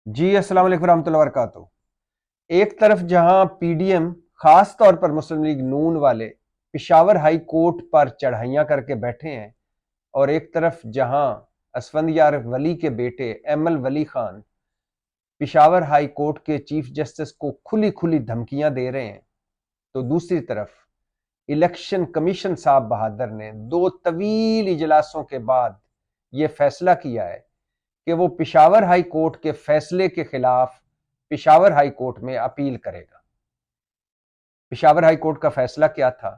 जी अस्सलाम वालेकुम रहमतुल्लाहि व बरकातुहू। एक तरफ जहां पीडीएम खास तौर पर मुस्लिम लीग नून वाले पिशावर हाई कोर्ट पर चढ़ाइयां करके बैठे हैं, और एक तरफ जहां असफंदियार वली के बेटे एमएल वली खान पिशावर हाई कोर्ट के चीफ जस्टिस को खुली खुली धमकियां दे रहे हैं, तो दूसरी तरफ इलेक्शन कमीशन साहब बहादुर ने दो तवील इजलासों के बाद यह फैसला किया है कि वो पिशावर हाई कोर्ट के फैसले के खिलाफ पिशावर हाई कोर्ट में अपील करेगा। पिशावर हाई कोर्ट का फैसला क्या था?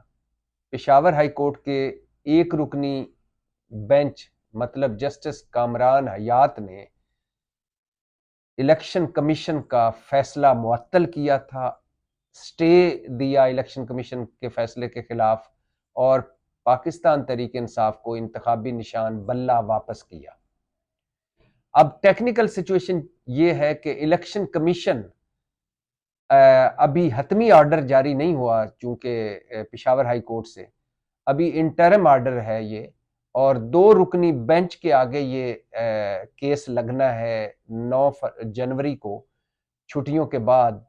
पिशावर हाई कोर्ट के एक रुकनी बेंच मतलब जस्टिस कामरान हयात ने इलेक्शन कमीशन का फैसला मुअत्तल किया था, स्टे दिया इलेक्शन कमीशन के फैसले के खिलाफ, और पाकिस्तान तहरीक इंसाफ को इंतखाबी निशान बल्ला वापस किया। अब टेक्निकल सिचुएशन ये है कि इलेक्शन कमीशन अभी हतमी ऑर्डर जारी नहीं हुआ, चूंकि पिशावर हाई कोर्ट से अभी इंटरम ऑर्डर है ये, और दो रुकनी बेंच के आगे ये केस लगना है 9 जनवरी को, छुट्टियों के बाद।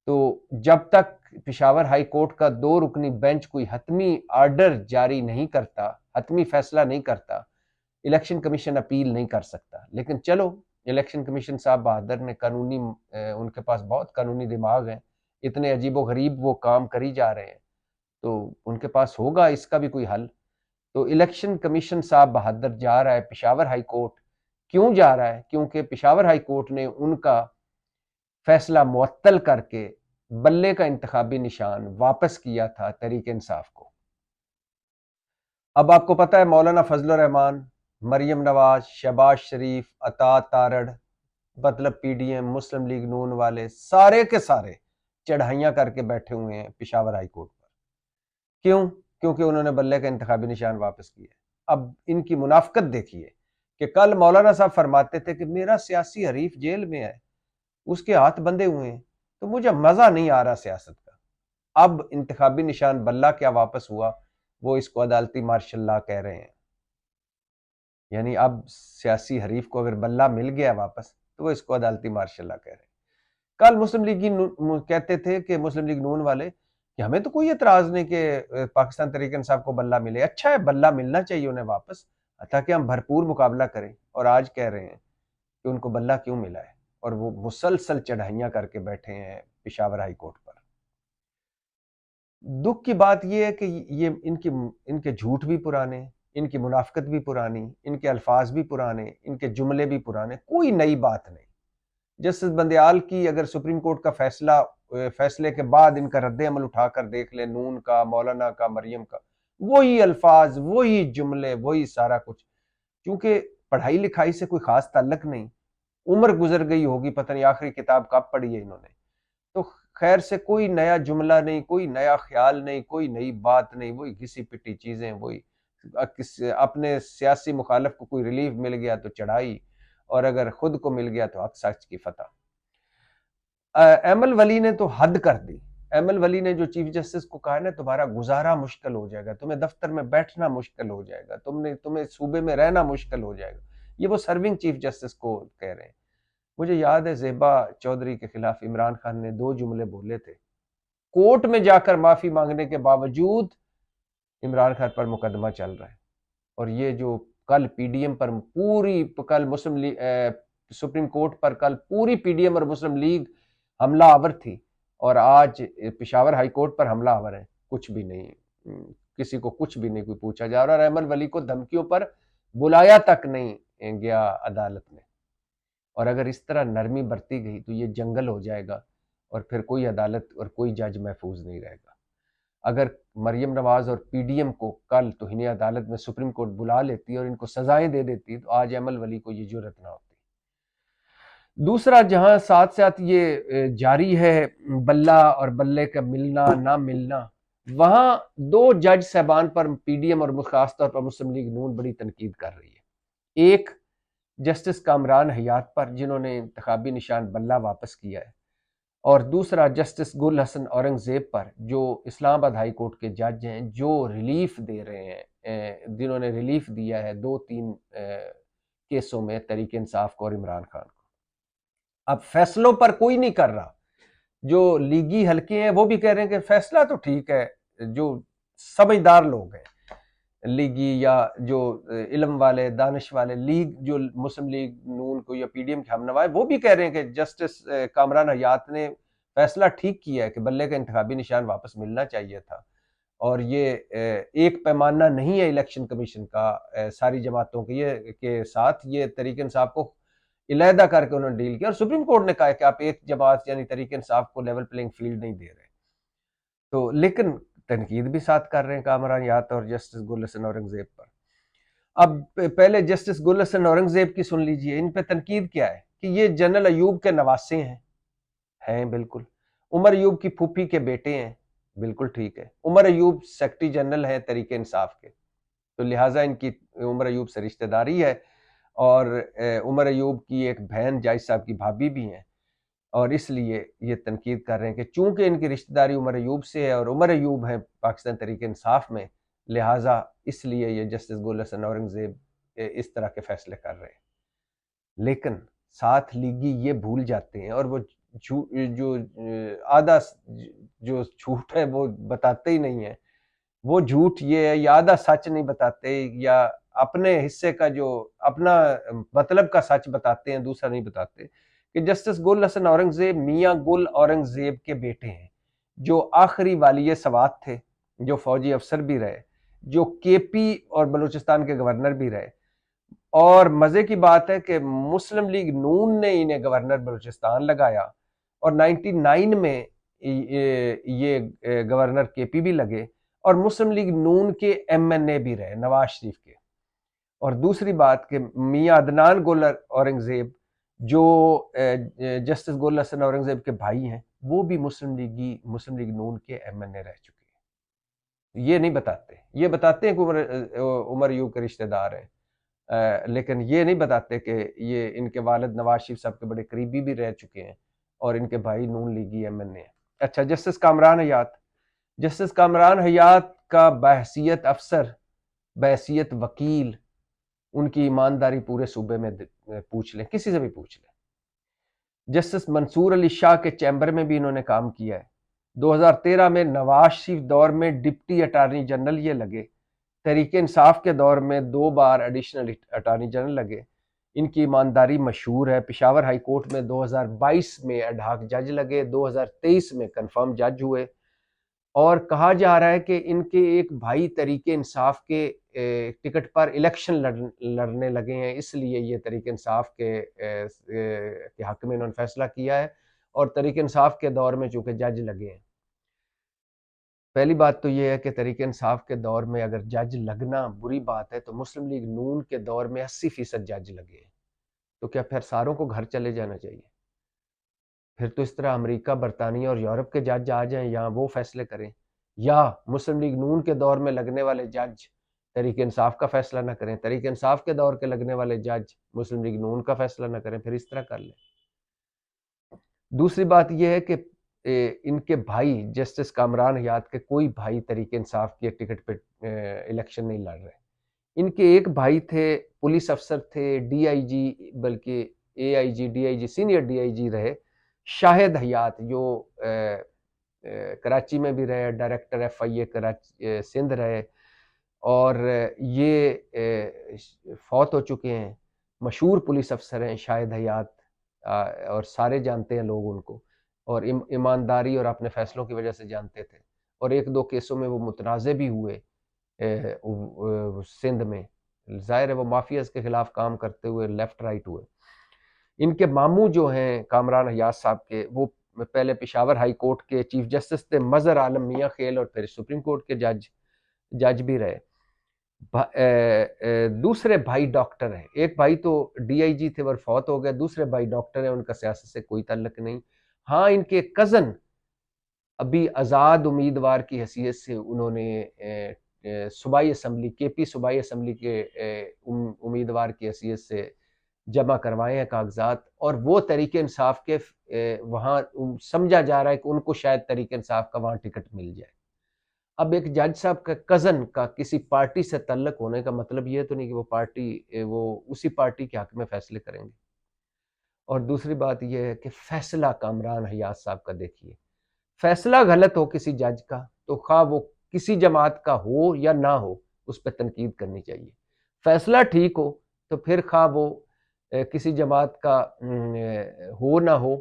तो जब तक पिशावर हाई कोर्ट का दो रुकनी बेंच कोई हतमी ऑर्डर जारी नहीं करता, हतमी फैसला नहीं करता, इलेक्शन कमीशन अपील नहीं कर सकता। लेकिन चलो, इलेक्शन कमीशन साहब बहादुर ने कानूनी उनके पास बहुत कानूनी दिमाग है, इतने अजीबो गरीब वो काम करी जा रहे हैं, तो उनके पास होगा इसका भी कोई हल। तो इलेक्शन कमीशन साहब बहादुर जा रहा है पिशावर हाई कोर्ट। क्यों जा रहा है? क्योंकि पिशावर हाई कोर्ट ने उनका फैसला मुअत्तल करके बल्ले का इंतखाबी निशान वापस किया था तहरीक इंसाफ को। अब आपको पता है मौलाना फजलुर रहमान, मरियम नवाज, शहबाज शरीफ, अता तारड़, मतलब पीडीएम, मुस्लिम लीग नून वाले सारे के सारे चढ़ाइयां करके बैठे हुए हैं पिशावर हाई कोर्ट पर। क्यों? क्योंकि उन्होंने बल्ले का इंतखाबी निशान वापस किया। अब इनकी मुनाफकत देखिए कि कल मौलाना साहब फरमाते थे कि मेरा सियासी हरीफ जेल में है, उसके हाथ बंधे हुए हैं, तो मुझे मजा नहीं आ रहा सियासत का। अब इंतखाबी निशान बल्ला क्या वापस हुआ, वो इसको अदालती मार्शल लॉ कह रहे हैं। यानी अब सियासी हरीफ को अगर बल्ला मिल गया वापस, तो वो इसको अदालती मार्शल लॉ कह रहे हैं। कल मुस्लिम लीग कहते थे कि मुस्लिम लीग नून वाले कि हमें तो कोई एतराज नहीं कि पाकिस्तान तहरीक इंसाफ को बल्ला मिले, अच्छा है, बल्ला मिलना चाहिए उन्हें वापस, ताकि हम भरपूर मुकाबला करें। और आज कह रहे हैं कि उनको बल्ला क्यों मिला है, और वो मुसलसल चढ़ाइयां करके बैठे हैं पिशावर हाई कोर्ट पर। दुख की बात यह है कि ये इनके झूठ भी पुराने, इनकी मुनाफकत भी पुरानी, इनके अल्फाज भी पुराने, इनके जुमले भी पुराने, कोई नई बात नहीं। जस्टिस बंदयाल की अगर सुप्रीम कोर्ट का फैसले के बाद इनका रद्द अमल उठाकर देख ले, नून का, मौलाना का, मरियम का, वही अल्फाज, वही जुमले, वही सारा कुछ। क्योंकि पढ़ाई लिखाई से कोई खास ताल्लुक नहीं, उम्र गुजर गई होगी, पता नहीं आखिरी किताब कब पढ़ी है इन्होंने, तो खैर से कोई नया जुमला नहीं, कोई नया ख्याल नहीं, कोई नई बात नहीं, वही घिसी पिटी चीजें, वही अपने सियासी मुखालिफ को कोई रिलीफ मिल गया तो चढ़ाई, और अगर खुद को मिल गया तो हक सच की फतह। एमएल वली ने तो हद कर दी। एमएल वली ने जो चीफ जस्टिस को कहा ना, तुम्हारा गुजारा मुश्किल हो जाएगा, तुम्हें दफ्तर में बैठना मुश्किल हो जाएगा, तुम्हें सूबे में रहना मुश्किल हो जाएगा, ये वो सर्विंग चीफ जस्टिस को कह रहे हैं। मुझे याद है ज़ेबा चौधरी के खिलाफ इमरान खान ने दो जुमले बोले थे, कोर्ट में जाकर माफी मांगने के बावजूद इमरान खान पर मुकदमा चल रहा है। और ये जो कल पीडीएम पर कल मुस्लिम लीग सुप्रीम कोर्ट पर कल पूरी पीडीएम और मुस्लिम लीग हमला आवर थी, और आज पिशावर हाई कोर्ट पर हमला आवर है। कुछ भी नहीं, किसी को कुछ भी नहीं कोई पूछा जा रहा। और अहमद वली को धमकियों पर बुलाया तक नहीं गया अदालत में। और अगर इस तरह नरमी बरती गई तो ये जंगल हो जाएगा, और फिर कोई अदालत और कोई जज महफूज नहीं रहेगा। अगर मरियम नवाज और पीडीएम को कल तौहीन अदालत में सुप्रीम कोर्ट बुला लेती और इनको सजाएं दे देती, तो आज अमल वली को ये जुर्रत ना होती। दूसरा, जहां साथ साथ ये जारी है बल्ला और बल्ले का मिलना ना मिलना, वहां दो जज साहबान पर पीडीएम और खास तौर पर मुस्लिम लीग नून बड़ी तनकीद कर रही है। एक जस्टिस कामरान हयात पर, जिन्होंने इंतखाबी निशान बल्ला वापस किया है, और दूसरा जस्टिस गुल हसन औरंगजेब पर, जो इस्लामाबाद हाई कोर्ट के जज हैं, जो रिलीफ दे रहे हैं, जिन्होंने रिलीफ दिया है 2-3 केसों में तहरीक इंसाफ को और इमरान खान को। अब फैसलों पर कोई नहीं कर रहा, जो लीगी हल्के हैं वो भी कह रहे हैं कि फैसला तो ठीक है, जो समझदार लोग हैं लीगी या जो इल्म वाले दानिश वाले लीग, जो मुस्लिम लीग नून को या पीडीएम के हमनवा है, वो भी कह रहे हैं कि जस्टिस कामरान हयात ने फैसला ठीक किया है कि बल्ले का इंतखाबी निशान वापस मिलना चाहिए था, और ये एक पैमाना नहीं है इलेक्शन कमीशन का सारी जमातों के साथ, ये तहरीक इंसाफ को इलादा करके उन्होंने डील किया, और सुप्रीम कोर्ट ने कहा है कि आप एक जमात यानी तहरीक इंसाफ को लेवल प्लेइंग फील्ड नहीं दे रहे। तो लेकिन तनकीद भी साथ कर रहे हैं कामरान हयात और जस्टिस गुल हसन औरंगजेब पर। अब पहले जस्टिस गुल हसन औरंगजेब की सुन लीजिए, इन पे तनकीद क्या है कि ये जनरल अयूब के नवासे हैं बिल्कुल। उमर अयूब की फूफी के बेटे हैं, बिल्कुल ठीक है। उमर अयूब सेक्रेटरी जनरल है तहरीक इंसाफ के, तो लिहाजा इनकी उमर अयूब से रिश्तेदारी है, और उमर अयूब की एक बहन जायज साहब की भाभी भी हैं, और इसलिए ये तनकीद कर रहे हैं कि चूंकि इनकी रिश्तेदारी उमर अयूब से है और उमर अयूब है पाकिस्तान तहरीक इंसाफ में, लिहाजा इसलिए ये जस्टिस गुल हसन औरंगजेब इस तरह के फैसले कर रहे हैं। लेकिन साथ लीगी ये भूल जाते हैं, और वो जो आधा जो झूठ है वो बताते ही नहीं है, वो झूठ ये है, या आधा सच नहीं बताते, या अपने हिस्से का जो अपना मतलब का सच बताते हैं, दूसरा नहीं बताते, कि जस्टिस गुल हसन औरंगजेब मियाँ गुल औरंगजेब के बेटे हैं, जो आखिरी वालिय सवात थे, जो फौजी अफसर भी रहे, जो केपी और बलूचिस्तान के गवर्नर भी रहे, और मजे की बात है कि मुस्लिम लीग नून ने इन्हें गवर्नर बलूचिस्तान लगाया, और 99 में ये गवर्नर केपी भी लगे, और मुस्लिम लीग नून के एमएनए भी रहे नवाज शरीफ के। और दूसरी बात कि मियाँ अदनान गुल औरंगजेब जो जस्टिस गुल हसन औरंगजेब के भाई हैं, वो भी मुस्लिम लीग नून के एमएनए रह चुके हैं। ये नहीं बताते, ये बताते हैं कि उमर अयूब के रिश्तेदार हैं, लेकिन ये नहीं बताते कि ये इनके वालिद नवाज शरीफ साहब के बड़े करीबी भी रह चुके हैं, और इनके भाई नून लीगी एमएनए हैं। अच्छा, जस्टिस कामरान हयात का बहसीयत अफसर, बहसीयत वकील, उनकी ईमानदारी पूरे सूबे में पूछ लें, किसी से भी पूछ लें। जस्टिस मंसूर अली शाह के चैम्बर में भी इन्होंने काम किया है। 2013 में नवाज शरीफ दौर में डिप्टी अटार्नी जनरल ये लगे, तहरीक इंसाफ के दौर में 2 बार एडिशनल अटार्नी जनरल लगे। इनकी ईमानदारी मशहूर है। पेशावर हाई कोर्ट में 2022 में एडहॉक जज लगे, 2023 में कंफर्म जज हुए, और कहा जा रहा है कि इनके एक भाई तहरीक इंसाफ के टिकट पर इलेक्शन लड़ने लगे हैं, इसलिए ये तहरीक इंसाफ के हक में इन्होंने फैसला किया है, और तहरीक इंसाफ के दौर में चूंकि जज लगे हैं। पहली बात तो ये है कि तहरीक इंसाफ के दौर में अगर जज लगना बुरी बात है, तो मुस्लिम लीग नून के दौर में 80% जज लगे हैं, तो क्या फिर सारों को घर चले जाना चाहिए? फिर तो इस तरह अमेरिका, बरतानिया और यूरोप के जज आ जाएं, यहाँ वो फैसले करें, या मुस्लिम लीग नून के दौर में लगने वाले जज तहरीक इंसाफ का फैसला ना करें, तहरीक इंसाफ के दौर के लगने वाले जज मुस्लिम लीग नून का फैसला ना करें, फिर इस तरह कर लें। दूसरी बात यह है कि इनके भाई जस्टिस कामरान हयात के कोई भाई तहरीक इंसाफ के टिकट पे इलेक्शन नहीं लड़ रहे। इनके एक भाई थे, पुलिस अफसर थे, डीआईजी, बल्कि एआईजी डीआईजी सीनियर डीआईजी रहे, शाहिद हयात, जो कराची में भी रहे, डायरेक्टर एफआईए कराची सिंध रहे, और ये फौत हो चुके हैं। मशहूर पुलिस अफसर हैं शाहिद हयात, और सारे जानते हैं लोग उनको, और ईमानदारी और अपने फैसलों की वजह से जानते थे, और 1-2 केसों में वो मुतनाज़े भी हुए सिंध में। ज़ाहिर है वो माफियाज के खिलाफ काम करते हुए लेफ्ट राइट हुए। इनके मामू जो हैं कामरान हयात साहब के, वो पहले पेशावर हाई कोर्ट के चीफ जस्टिस थे, मजहर आलम मियाँ खेल, और फिर सुप्रीम कोर्ट के जज भी रहे। दूसरे भाई डॉक्टर हैं, एक भाई तो डीआईजी थे वो फौत हो गया, दूसरे भाई डॉक्टर हैं, उनका सियासत से कोई ताल्लुक नहीं। हाँ, इनके कज़न अभी आज़ाद उम्मीदवार की हैसियत से उन्होंने सूबाई असम्बली, केपी सूबाई असम्बली के उम्मीदवार की हैसियत से जमा करवाए हैं कागजात, और वो तहरीक इंसाफ के वहाँ समझा जा रहा है कि उनको शायद तहरीक इंसाफ का वहाँ टिकट मिल जाए। अब एक जज साहब का कज़न का किसी पार्टी से ताल्लुक होने का मतलब ये तो नहीं कि वो उसी पार्टी के हक में फैसले करेंगे। اور دوسری بات یہ ہے کہ فیصلہ کامران حیات صاحب کا دیکھیے، فیصلہ غلط ہو کسی جج کا تو خواہ وہ کسی جماعت کا ہو یا نہ ہو اس پہ تنقید کرنی چاہیے، فیصلہ ٹھیک ہو تو پھر خواہ وہ کسی جماعت کا ہو نہ ہو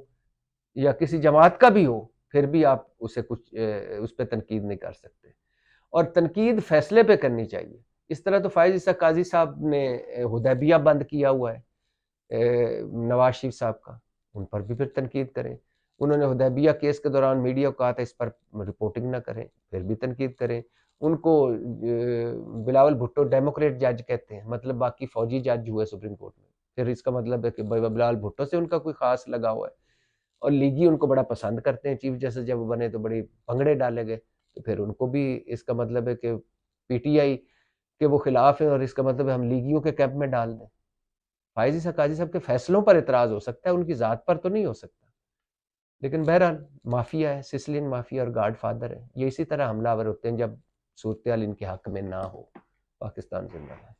یا کسی جماعت کا بھی ہو، پھر بھی آپ اسے کچھ اس پہ تنقید نہیں کر سکتے، اور تنقید فیصلے پہ کرنی چاہیے۔ اس طرح تو فائز عیسیٰ قاضی صاحب نے حدیبیہ بند کیا ہوا ہے نواز شریف صاحب کا، ان پر بھی پھر تنقید کریں۔ انہوں نے حدیبیہ کیس کے دوران میڈیا کو کہا تھا اس پر رپورٹنگ نہ کریں، پھر بھی تنقید کریں۔ ان کو بلاول بھٹو ڈیموکریٹ جج کہتے ہیں، مطلب باقی فوجی جج ہوئے سپریم کورٹ میں، پھر اس کا مطلب ہے کہ بلاول بھٹو سے ان کا کوئی خاص لگا ہوا ہے، اور لیگی ان کو بڑا پسند کرتے ہیں، چیف جسٹس جب وہ بنے تو بڑی بھنگڑے ڈالے گئے، تو پھر ان کو بھی اس کا مطلب ہے کہ پی ٹی آئی کے وہ خلاف ہیں، اور اس کا مطلب ہے ہم لیگیوں کے کیمپ میں ڈال دیں۔ فائز عیسیٰ قاضی صاحب کے فیصلوں پر اعتراض ہو سکتا ہے، ان کی ذات پر تو نہیں ہو سکتا، لیکن بہرحال مافیا ہے، سسلین مافیا اور گاڈ فادر ہے، یہ اسی طرح حملہ آور ہوتے ہیں جب صورتحال ان کے حق میں نہ ہو۔ پاکستان زندہ باد۔